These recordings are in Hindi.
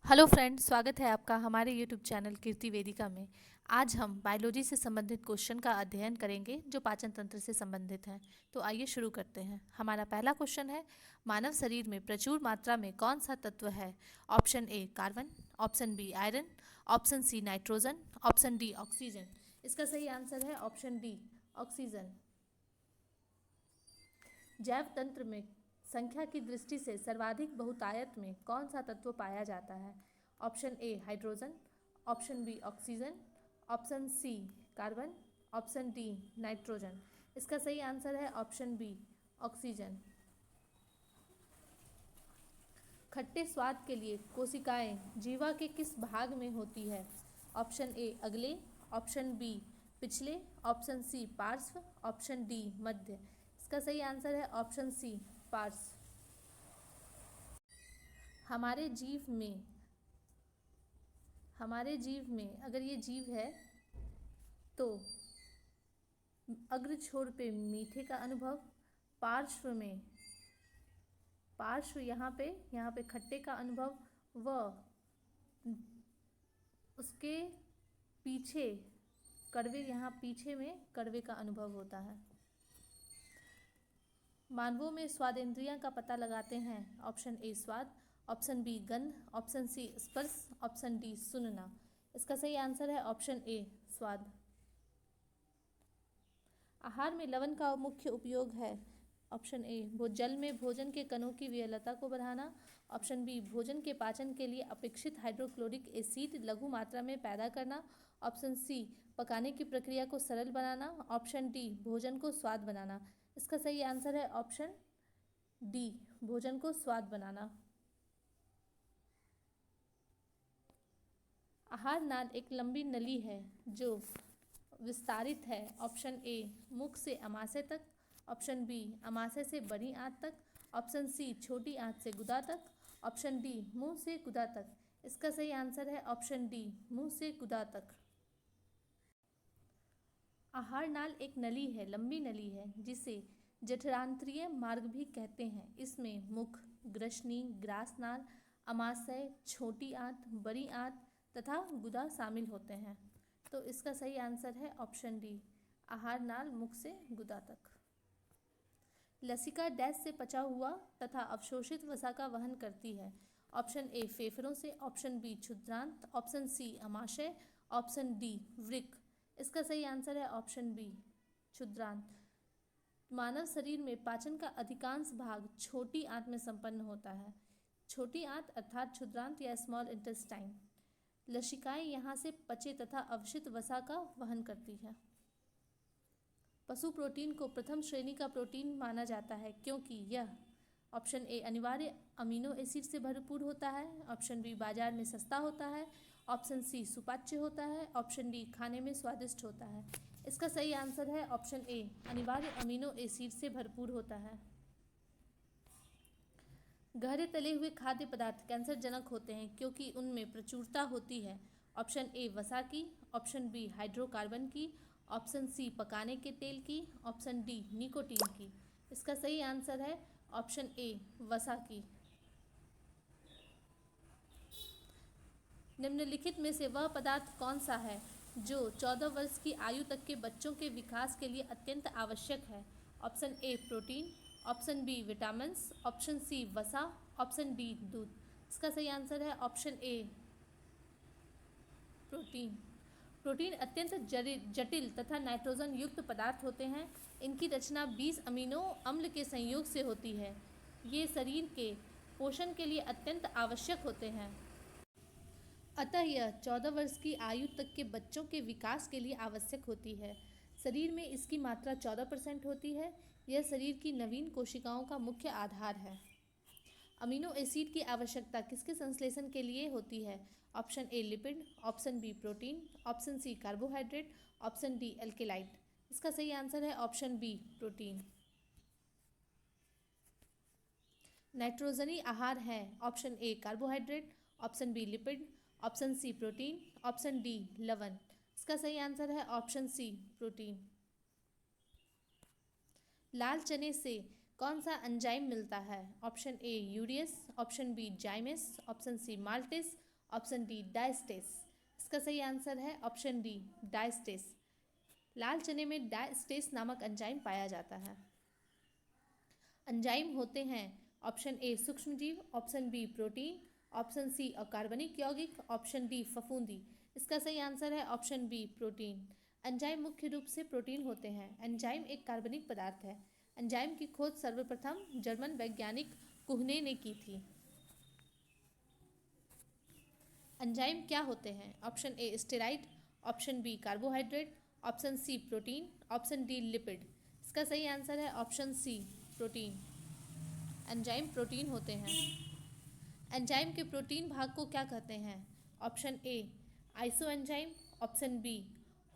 हेलो फ्रेंड्स, स्वागत है आपका हमारे यूट्यूब चैनल कीर्ति वेदिका में। आज हम बायोलॉजी से संबंधित क्वेश्चन का अध्ययन करेंगे जो पाचन तंत्र से संबंधित हैं। तो आइए शुरू करते हैं। हमारा पहला क्वेश्चन है, मानव शरीर में प्रचुर मात्रा में कौन सा तत्व है? Option A carbon, option B iron, option C nitrogen, option D oxygen. इसका सही आंसर है ऑप्शन डी ऑक्सीजन। जैव तंत्र में संख्या की दृष्टि से सर्वाधिक बहुतायत में कौन सा तत्व पाया जाता है? Option A hydrogen, option B oxygen, option C carbon, option D nitrogen. इसका सही आंसर है ऑप्शन बी ऑक्सीजन। खट्टे स्वाद के लिए कोशिकाएं जीवा के किस भाग में होती है? ऑप्शन ए अगले, ऑप्शन बी पिछले, ऑप्शन सी पार्श्व, ऑप्शन डी मध्य। इसका सही आंसर है ऑप्शन सी पार्श्व। हमारे जीव में अगर ये जीव है तो अग्र छोर पे मीठे का अनुभव, पार्श्व यहाँ पे खट्टे का अनुभव व उसके पीछे कड़वे, यहाँ पीछे में कड़वे का अनुभव होता है। मानवों में स्वादेंद्रियां का पता लगाते हैं। ऑप्शन ए स्वाद, ऑप्शन बी गंध, ऑप्शन सी स्पर्श, ऑप्शन डी सुनना। इसका सही आंसर है ऑप्शन ए स्वाद। आहार में लवण का मुख्य उपयोग है। ऑप्शन ए जल में भोजन के कणों की विरलता को बढ़ाना, ऑप्शन बी भोजन के पाचन के लिए अपेक्षित हाइड्रोक्लोरिक एसिड लघु मात्रा में पैदा करना, ऑप्शन सी पकाने की प्रक्रिया को सरल बनाना, ऑप्शन डी भोजन को स्वाद बनाना। इसका सही आंसर है ऑप्शन डी भोजन को स्वाद बनाना। आहार नाल एक लंबी नली है जो विस्तारित है। ऑप्शन ए मुख से अमाशय तक, ऑप्शन बी अमाशय से बड़ी आंत तक, ऑप्शन सी छोटी आंत से गुदा तक, ऑप्शन डी मुंह से गुदा तक। इसका सही आंसर है ऑप्शन डी मुंह से गुदा तक। आहार नाल एक नली है, लंबी नली है, जिसे जठरांत्रिय मार्ग भी कहते हैं। इसमें मुख, ग्रसनी, ग्रासनाल, अमाशय, छोटी आंत, बड़ी आंत तथा गुदा शामिल होते हैं। तो इसका सही आंसर है ऑप्शन डी आहार नाल मुख से गुदा तक। लसिका डैश से पचा हुआ तथा अवशोषित वसा का वहन करती है। ऑप्शन ए फेफड़ों से, ऑप्शन बी क्षुद्रांत, ऑप्शन सी अमाशय, ऑप्शन डी वृक्क। इसका सही आंसर है ऑप्शन बी क्षुद्रांत। मानव शरीर में पाचन का अधिकांश भाग छोटी आंत में संपन्न होता है। छोटी आंत अर्थात क्षुद्रांत या स्मॉल इंटेस्टाइन। लसिकाएं यहाँ से पचे तथा अवशित वसा का वहन करती है। पशु प्रोटीन को प्रथम श्रेणी का प्रोटीन माना जाता है क्योंकि यह ऑप्शन ए अनिवार्य अमीनो एसिड से भरपूर होता है, ऑप्शन बी बाजार में सस्ता होता है, ऑप्शन सी सुपाच्य होता है, ऑप्शन डी खाने में स्वादिष्ट होता है। इसका सही आंसर है ऑप्शन ए अनिवार्य अमीनो एसिड से भरपूर होता है। गहरे तले हुए खाद्य पदार्थ कैंसर जनक होते हैं क्योंकि उनमें प्रचुरता होती है। ऑप्शन ए वसा की, ऑप्शन बी हाइड्रोकार्बन की, ऑप्शन सी पकाने के तेल की, ऑप्शन डी निकोटीन की। इसका सही आंसर है ऑप्शन ए वसा की। निम्नलिखित में से वह पदार्थ कौन सा है जो 14 वर्ष की आयु तक के बच्चों के विकास के लिए अत्यंत आवश्यक है? Option A protein, option B vitamins, option C वसा, ऑप्शन डी दूध। इसका सही आंसर है ऑप्शन ए प्रोटीन। प्रोटीन अत्यंत जटिल तथा नाइट्रोजन युक्त पदार्थ होते हैं। इनकी रचना 20 अमीनो अम्ल के संयोग से होती है। ये शरीर के पोषण के लिए अत्यंत आवश्यक होते हैं। अतः यह 14 वर्ष की आयु तक के बच्चों के विकास के लिए आवश्यक होती है। शरीर में इसकी मात्रा 14% होती है। यह शरीर की नवीन कोशिकाओं का मुख्य आधार है। अमीनो एसिड की आवश्यकता किसके संश्लेषण के लिए होती है? Option A lipid, option B protein, option C carbohydrate, option D alkaloid. इसका सही आंसर है ऑप्शन बी प्रोटीन। नाइट्रोजनी आहार है। Option A carbohydrate, option B lipid, option C protein, option D लवण। इसका सही आंसर है ऑप्शन सी प्रोटीन। लाल चने से कौन सा एंजाइम मिलता है? Option A urease, option B zymase, option C maltase, option D diastase. इसका सही आंसर है ऑप्शन डी डायस्टेस। लाल चने में डायस्टेस नामक एंजाइम पाया जाता है। एंजाइम होते हैं ऑप्शन ए सूक्ष्मजीव, option B protein, option C अकार्बनिक यौगिक, ऑप्शन डी फफूंदी। इसका सही आंसर है ऑप्शन बी प्रोटीन। एंजाइम मुख्य रूप से प्रोटीन होते हैं। एंजाइम एक कार्बनिक पदार्थ है। एंजाइम की खोज सर्वप्रथम जर्मन वैज्ञानिक कुहने ने की थी। एंजाइम क्या होते हैं? Option A steroid, option B carbohydrate, option C protein, option D lipid. इसका सही आंसर है option C protein. Enzyme protein होते हैं। एंजाइम के प्रोटीन भाग को क्या कहते हैं? Option A isoenzyme, option B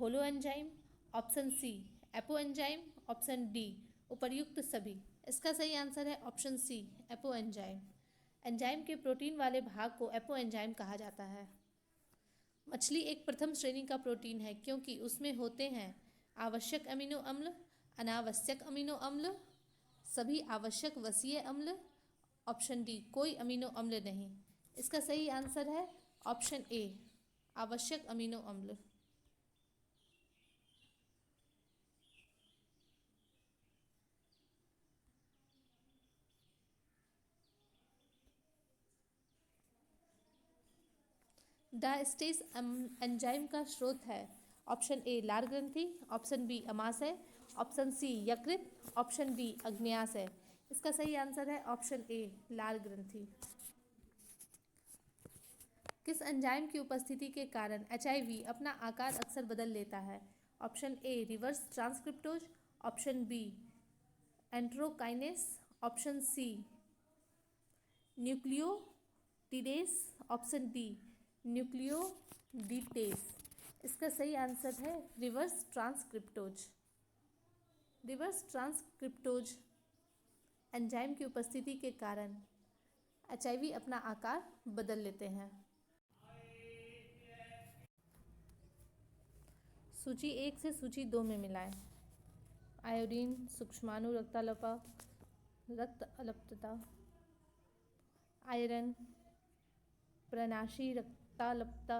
holoenzyme, option C apoenzyme, option D उपर्युक्त सभी। इसका सही आंसर है option C apoenzyme. Enzyme के प्रोटीन वाले भाग को एपो एंजाइम कहा जाता है। मछली एक प्रथम श्रेणी का प्रोटीन है क्योंकि उसमें होते हैं आवश्यक अमीनो अम्ल, अनावश्यक अमीनो अम्ल, सभी आवश्यक वसीय अम्ल, ऑप्शन डी कोई अमीनो अम्ल नहीं। इसका सही आंसर है ऑप्शन ए आवश्यक अमीनो अम्ल। डायस्टेस एंजाइम का स्रोत है ऑप्शन ए लार ग्रंथि, ऑप्शन बी अमाशय, ऑप्शन सी यकृत, ऑप्शन डी अग्न्याशय। इसका सही आंसर है ऑप्शन ए लार ग्रंथि। किस एंजाइम की उपस्थिति के कारण HIV अपना आकार अक्सर बदल लेता है? Option A reverse transcriptase, option B enterokinase, option C nucleotidase, option D nucleotidase. इसका सही आंसर है reverse transcriptase. Reverse transcriptase enzyme की उपस्थिति के कारण HIV अपना आकार बदल लेते हैं। सूची 1 से सूची 2 में मिलाएं। आयोडीन, सूक्ष्माणु रक्ताल्पता, रक्त अल्पता, आयरन, प्रणाशी रक्ताल्पता,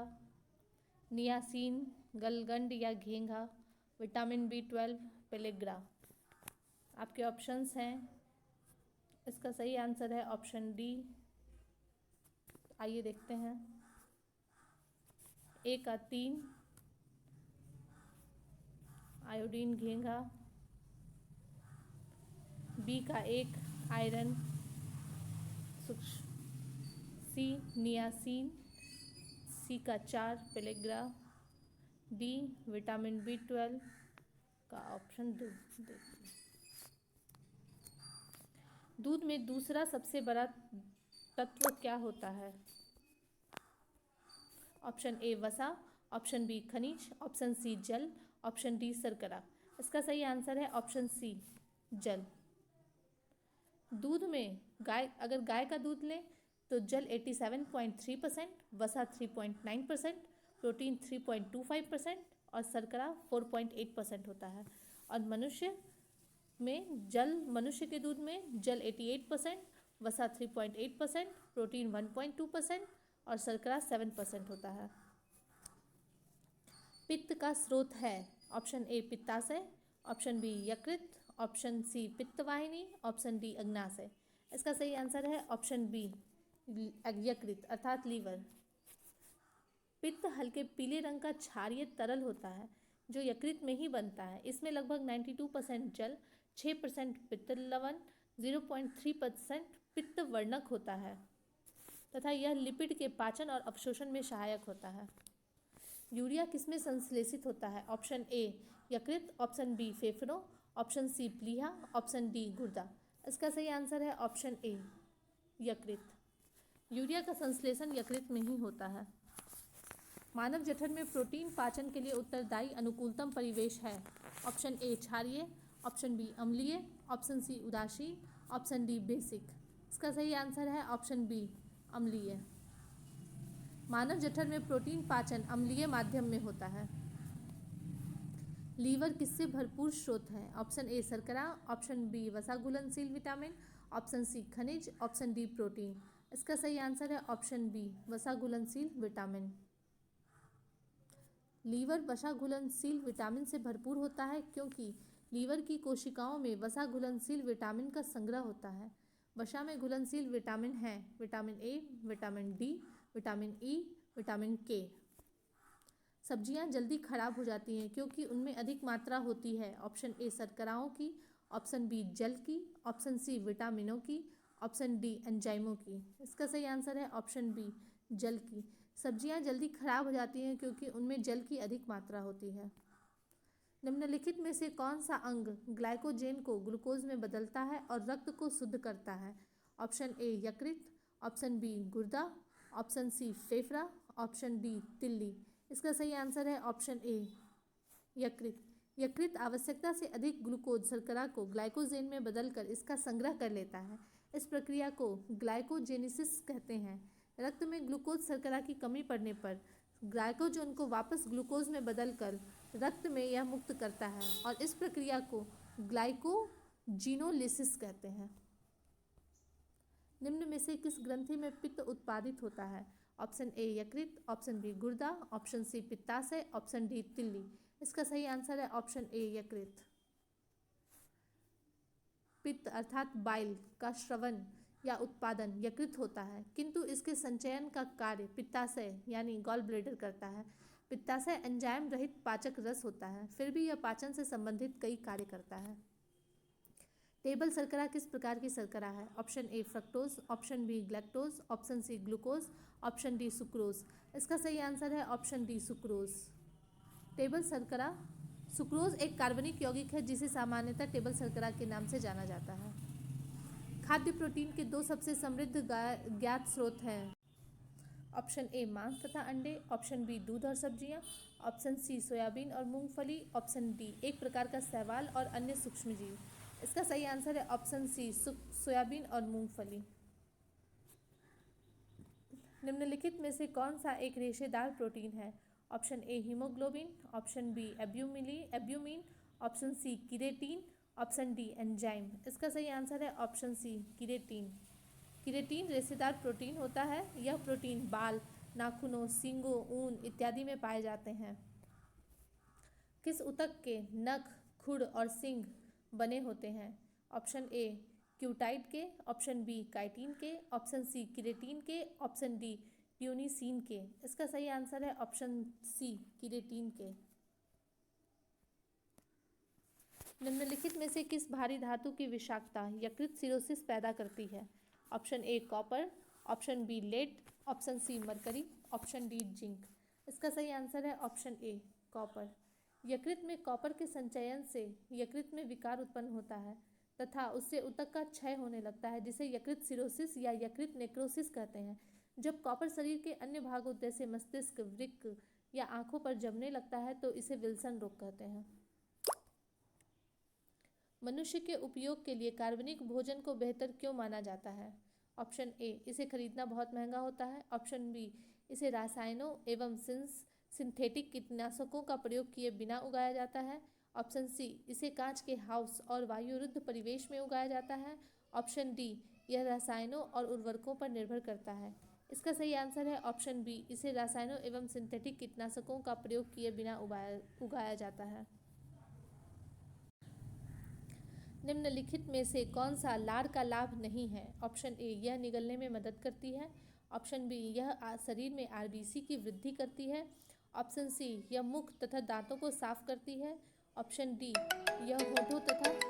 नियासिन, गलगंड या घेंघा, विटामिन B12, पेलेग्रा। आपके ऑप्शंस हैं। इसका सही आंसर है ऑप्शन डी। आइए देखते हैं। ए का 3 आयोडीन घेंघा, बी का 1 आयरन, सी नियासिन, सी का 4 पेलेग्रा, डी विटामिन B12 का ऑप्शन 2 देखिए। दूध में दूसरा सबसे बड़ा तत्व क्या होता है? ऑप्शन ए वसा, ऑप्शन बी खनिज, ऑप्शन सी जल, ऑप्शन डी शर्करा। इसका सही आंसर है ऑप्शन सी जल। दूध में अगर गाय का दूध लें तो जल 87.3%, वसा 3.9%, प्रोटीन 3.25% और शर्करा 4.8% होता है। और मनुष्य के दूध में जल 88%, वसा 3.8%, प्रोटीन 1.2% और शर्करा 7% होता है। पित्त का स्रोत है ऑप्शन ए पित्ताशय, ऑप्शन बी यकृत, ऑप्शन सी पित्तवाहिनी, ऑप्शन डी अग्न्याशय। इसका सही आंसर है ऑप्शन बी यकृत अर्थात लीवर। पित्त हल्के पीले रंग का क्षारीय तरल होता है जो यकृत में ही बनता है। इसमें लगभग 92% जल, 6% पित्त लवण, 0.3% पित्त वर्णक होता है तथा यह लिपिड के पाचन और अवशोषण में सहायक होता है। यूरिया किसमें संश्लेषित होता है? ऑप्शन ए यकृत, ऑप्शन बी फेफड़ों, ऑप्शन सी प्लीहा, ऑप्शन डी गुर्दा। इसका सही आंसर है ऑप्शन ए यकृत। यूरिया का संश्लेषण यकृत में ही होता है। मानव जठर में प्रोटीन पाचन के लिए उत्तरदायी अनुकूलतम परिवेश है। ऑप्शन ए क्षारीय, ऑप्शन बी अम्लीय, ऑप्शन सी उदासीन, ऑप्शन डी बेसिक। इसका सही आंसर है ऑप्शन बी अम्लीय। मानव जठर में प्रोटीन पाचन अम्लीय माध्यम में होता है। लीवर किससे भरपूर स्रोत है? ऑप्शन ए शर्करा, ऑप्शन बी वसा घुलनशील विटामिन, ऑप्शन सी खनिज, ऑप्शन डी प्रोटीन। इसका सही आंसर है ऑप्शन बी, वसा घुलनशील विटामिन। लीवर वसा घुलनशील विटामिन से भरपूर होता है क्योंकि लीवर की कोशिकाओं में वसा घुलनशील विटामिन का संग्रह होता है। वसा में घुलनशील विटामिन हैं vitamin A, vitamin D, vitamin E, vitamin के। सब्जियां जल्दी खराब हो जाती हैं क्योंकि उनमें अधिक मात्रा होती है। ऑप्शन ए शर्कराओं की, ऑप्शन बी जल की, ऑप्शन सी विटामिनों की, ऑप्शन डी एंजाइमों की। इसका सही आंसर है ऑप्शन बी, जल की। सब्जियां जल्दी खराब हो जाती हैं क्योंकि उनमें जल की अधिक मात्रा होती है। निम्नलिखित में से कौन सा अंग ग्लाइकोजेन को ग्लूकोज में बदलता है और रक्त को शुद्ध करता है? ऑप्शन ए यकृत, ऑप्शन बी गुर्दा, ऑप्शन सी फेफड़ा, ऑप्शन डी तिल्ली। इसका सही आंसर है ऑप्शन ए यकृत। यकृत आवश्यकता से अधिक ग्लूकोज शर्करा को ग्लाइकोजेन में बदलकर इसका संग्रह कर लेता है। इस प्रक्रिया को ग्लाइकोजेनेसिस कहते हैं। रक्त में ग्लूकोज शर्करा की कमी पड़ने पर ग्लाइकोजन को वापस ग्लूकोज में बदलकर रक्त में यह मुक्त करता है और इस प्रक्रिया को ग्लाइकोजिनोलिसिस कहते हैं। निम्न में से किस ग्रंथि में पित्त उत्पादित होता है? ऑप्शन ए यकृत, ऑप्शन बी गुर्दा, ऑप्शन सी पित्ताशय, ऑप्शन डी तिल्ली। इसका सही आंसर है ऑप्शन ए यकृत। पित्त अर्थात बाइल का श्रवण या उत्पादन यकृत होता है किंतु इसके संचयन का कार्य पित्ताशय यानी गॉल ब्लैडर करता है। पित्ताशय एंजाइम रहित पाचक रस होता है, फिर भी यह पाचन से संबंधित कई कार्य करता है। टेबल शर्करा किस प्रकार की शर्करा है? Option A fructose, option B galactose, option C glucose, option D sucrose. इसका सही आंसर है ऑप्शन डी सुक्रोज। टेबल शर्करा सुक्रोज एक कार्बनिक यौगिक है जिसे सामान्यतः टेबल शर्करा के नाम से जाना जाता है। खाद्य प्रोटीन के दो सबसे समृद्ध ज्ञात स्रोत हैं। ऑप्शन ए मांस तथा अंडे, ऑप्शन बी दूध और सब्जियां, ऑप्शन सी सोयाबीन और मूंगफली, ऑप्शन डी एक प्रकार का शैवाल और अन्य सूक्ष्मजीव। इसका सही आंसर है ऑप्शन सी सोयाबीन और मूंगफली। निम्नलिखित में से कौन सा एक रेशेदार प्रोटीन है? Option A haemoglobin, option B albumin, option C keratin, option D enzyme. इसका सही आंसर है ऑप्शन सी किरेटिन। किरेटिन रेशेदार प्रोटीन होता है। यह प्रोटीन बाल, नाखूनों, सींगों, ऊन इत्यादि में पाए जाते हैं। किस ऊतक के नख, खुर और सींग बने होते हैं? ऑप्शन ए क्यूटाइड के, ऑप्शन बी काइटिन के, ऑप्शन सी किरेटिन के, ऑप्शन डी ट्यूनिसिन के। इसका सही आंसर है ऑप्शन सी किरेटिन के। निम्नलिखित में से किस भारी धातु की विषाक्तता यकृत सिरोसिस पैदा करती है? Option A copper, option B lead, option C mercury, option D zinc. इसका सही आंसर है ऑप्शन ए कॉपर। यकृत में कॉपर के संचयन से यकृत में विकार उत्पन्न होता है तथा उससे ऊतक का क्षय होने लगता है जिसे यकृत सिरोसिस या यकृत नेक्रोसिस कहते हैं। जब कॉपर शरीर के अन्य भागों जैसे मस्तिष्क, वृक्क या आंखों पर जमने लगता है तो इसे विल्सन रोग कहते हैं। मनुष्य के उपयोग के लिए कार्बनिक भोजन को बेहतर क्यों माना जाता है? ऑप्शन ए इसे खरीदना बहुत महंगा होता है, ऑप्शन बी इसे रासायनों एवं सिंथेटिक कीटनाशकों का प्रयोग किए बिना उगाया जाता है, ऑप्शन सी इसे कांच के हाउस और वायुरुद्ध परिवेश में उगाया जाता है, ऑप्शन डी यह रसायनों और उर्वरकों पर निर्भर करता है। इसका सही आंसर है ऑप्शन बी इसे रासायनों एवं सिंथेटिक कीटनाशकों का प्रयोग किए बिना उगाया जाता है। निम्नलिखित में से कौन सा लार का लाभ नहीं है? ऑप्शन ए यह निगलने में मदद करती है, ऑप्शन बी यह शरीर में आरबीसी की वृद्धि करती है, ऑप्शन सी यह मुख तथा दांतों को साफ करती है, ऑप्शन डी यह होठों तथा